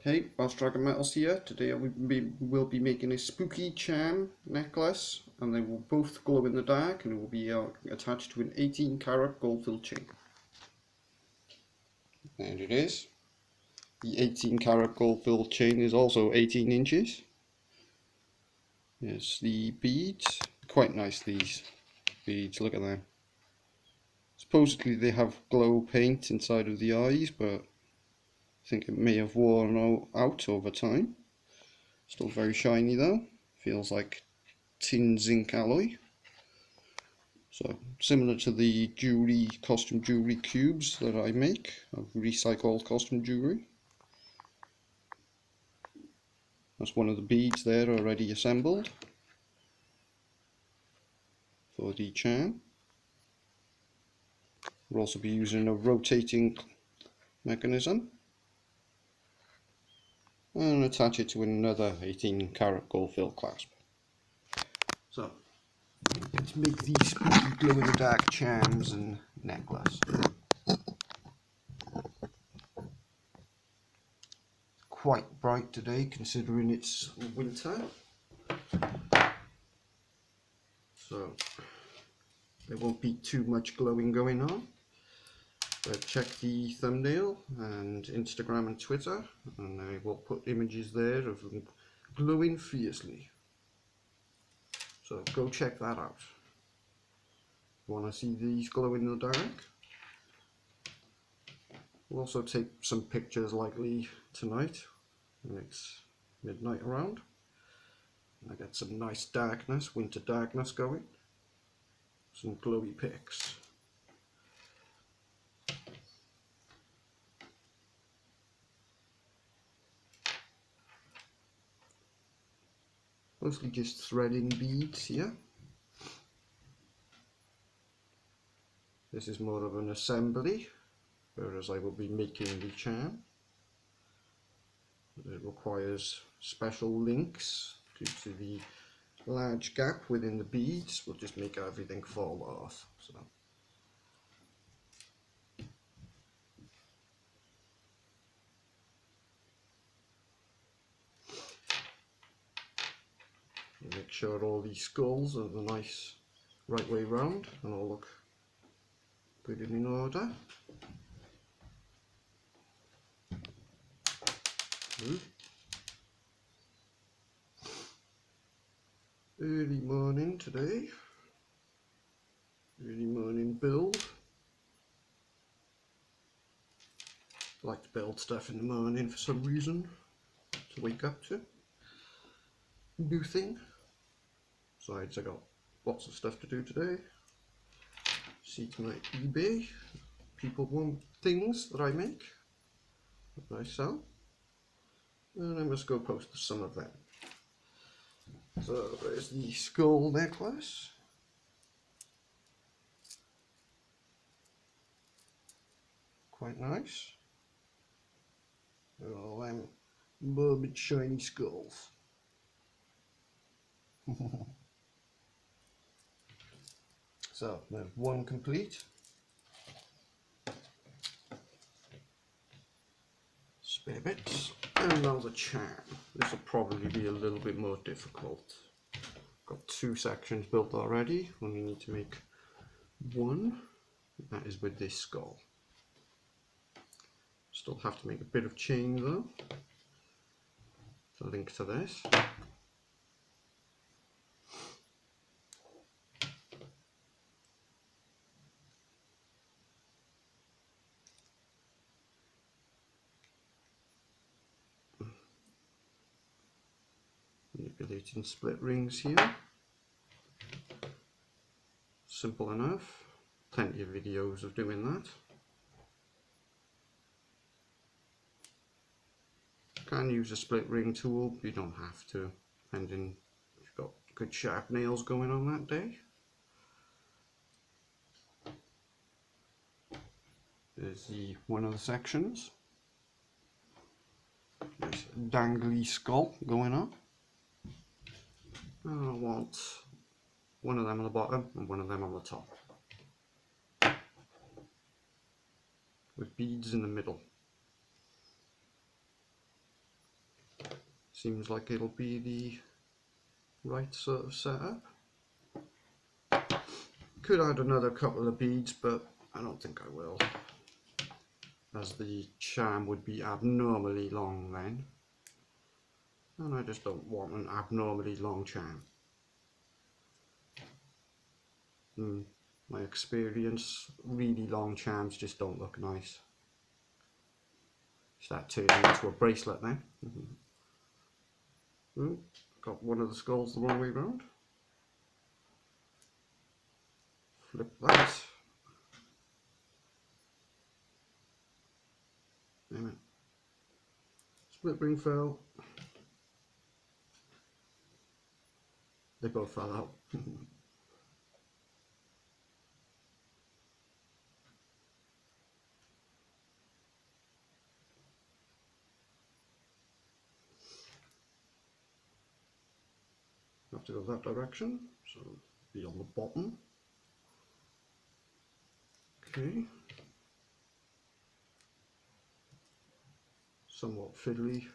Hey, Welsh Dragon Metals here. Today we'll be making a spooky charm necklace, and they will both glow in the dark, and it will be attached to an 18 carat gold filled chain. And it is. The 18 carat gold filled chain is also 18 inches. There's the beads. Quite nice, these beads, look at them. Supposedly they have glow paint inside of the eyes, but I think it may have worn out over time. Still very shiny though. Feels like tin zinc alloy. So similar to the costume jewellery cubes that I make of recycled costume jewellery. That's one of the beads there already assembled for the charm. We'll also be using a rotating mechanism and attach it to another 18 carat gold fill clasp. So let's make these spooky glow in the dark charms and necklace. Quite bright today considering it's winter, so there won't be too much glowing going on. But check the thumbnail and Instagram and Twitter, and I will put images there of them glowing fiercely. So go check that out. Want to see these glow in the dark? We'll also take some pictures likely tonight when it's midnight around. I get some nice darkness, winter darkness going. Some glowy pics. Mostly just threading beads here. This is more of an assembly, whereas I will be making the charm. It requires special links due to the large gap within the beads. Will just make everything fall off. So. Make sure all these skulls are the nice right way round and all look good and in order. Early morning today. Early morning build. I like to build stuff in the morning for some reason to wake up to. New thing. Besides, I got lots of stuff to do today. See to my eBay. People want things that I make, that I sell, and I must go post some of them. So there's the skull necklace. Quite nice. All them morbid shiny skulls. So there's one complete. Spare bits. And now the charm. This will probably be a little bit more difficult. Got two sections built already. Only need to make one. That is with this skull. Still have to make a bit of chain though to link to this. Manipulating split rings here. Simple enough. Plenty of videos of doing that. Can use a split ring tool, but you don't have to, depending if you've got good sharp nails going on that day. There's one of the sections. There's a dangly skull going on. And I want one of them on the bottom and one of them on the top, with beads in the middle. seems like it'll be the right sort of setup. Could add another couple of beads, but I don't think I will, as the charm would be abnormally long then, and I just don't want an abnormally long charm. In my experience, really long charms just don't look nice. Start turning into a bracelet then. Ooh, got one of the skulls the wrong way round. Flip that. Damn it. Split ring fell. They both fell out. Have to go that direction, so be on the bottom. Okay. Somewhat fiddly.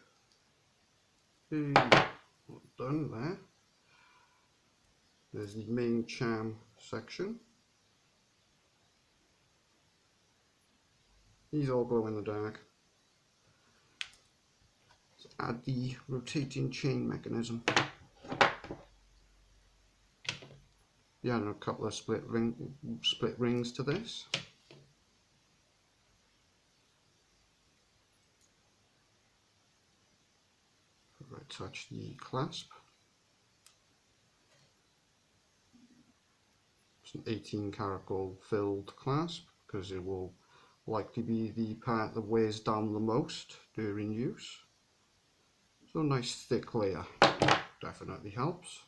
Okay, well done there. There's the main charm section. These all glow in the dark. Let's add the rotating chain mechanism. Yeah, and a couple of split rings to this. Attach the clasp. It's an 18 karat gold filled clasp because it will likely be the part that weighs down the most during use. So a nice thick layer definitely helps.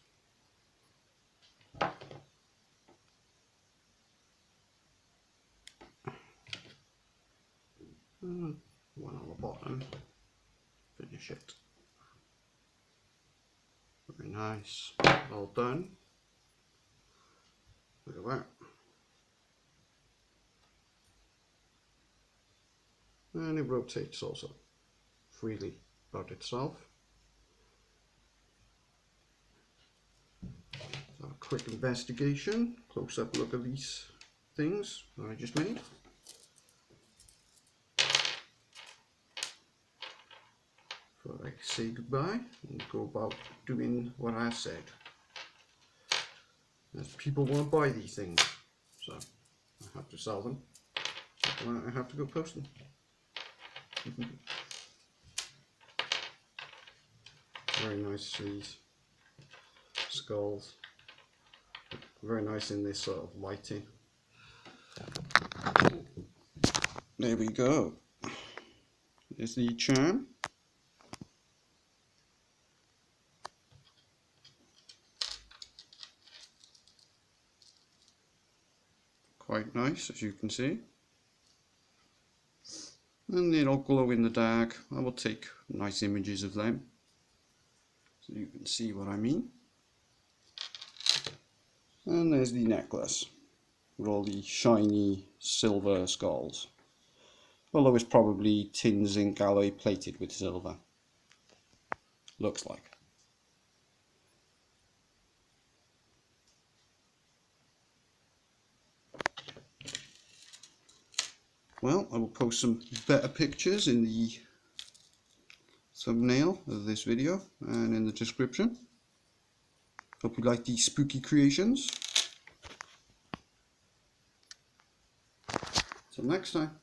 And one on the bottom. Finish it. Very nice. Well done. Look at that. And it rotates also freely about itself. So a quick investigation, close up look at these things that I just made. Before I say goodbye and go about doing what I said. As people won't buy these things, so I have to sell them. So I have to go post them. Very nice, these skulls. Very nice in this sort of lighting. There we go. There's the charm. Quite nice, as you can see. And they'll glow in the dark. I will take nice images of them so you can see what I mean. And there's the necklace with all the shiny silver skulls. Although it's probably tin zinc alloy plated with silver. Looks like. Well, I will post some better pictures in the thumbnail of this video and in the description. Hope you like these spooky creations. Till next time.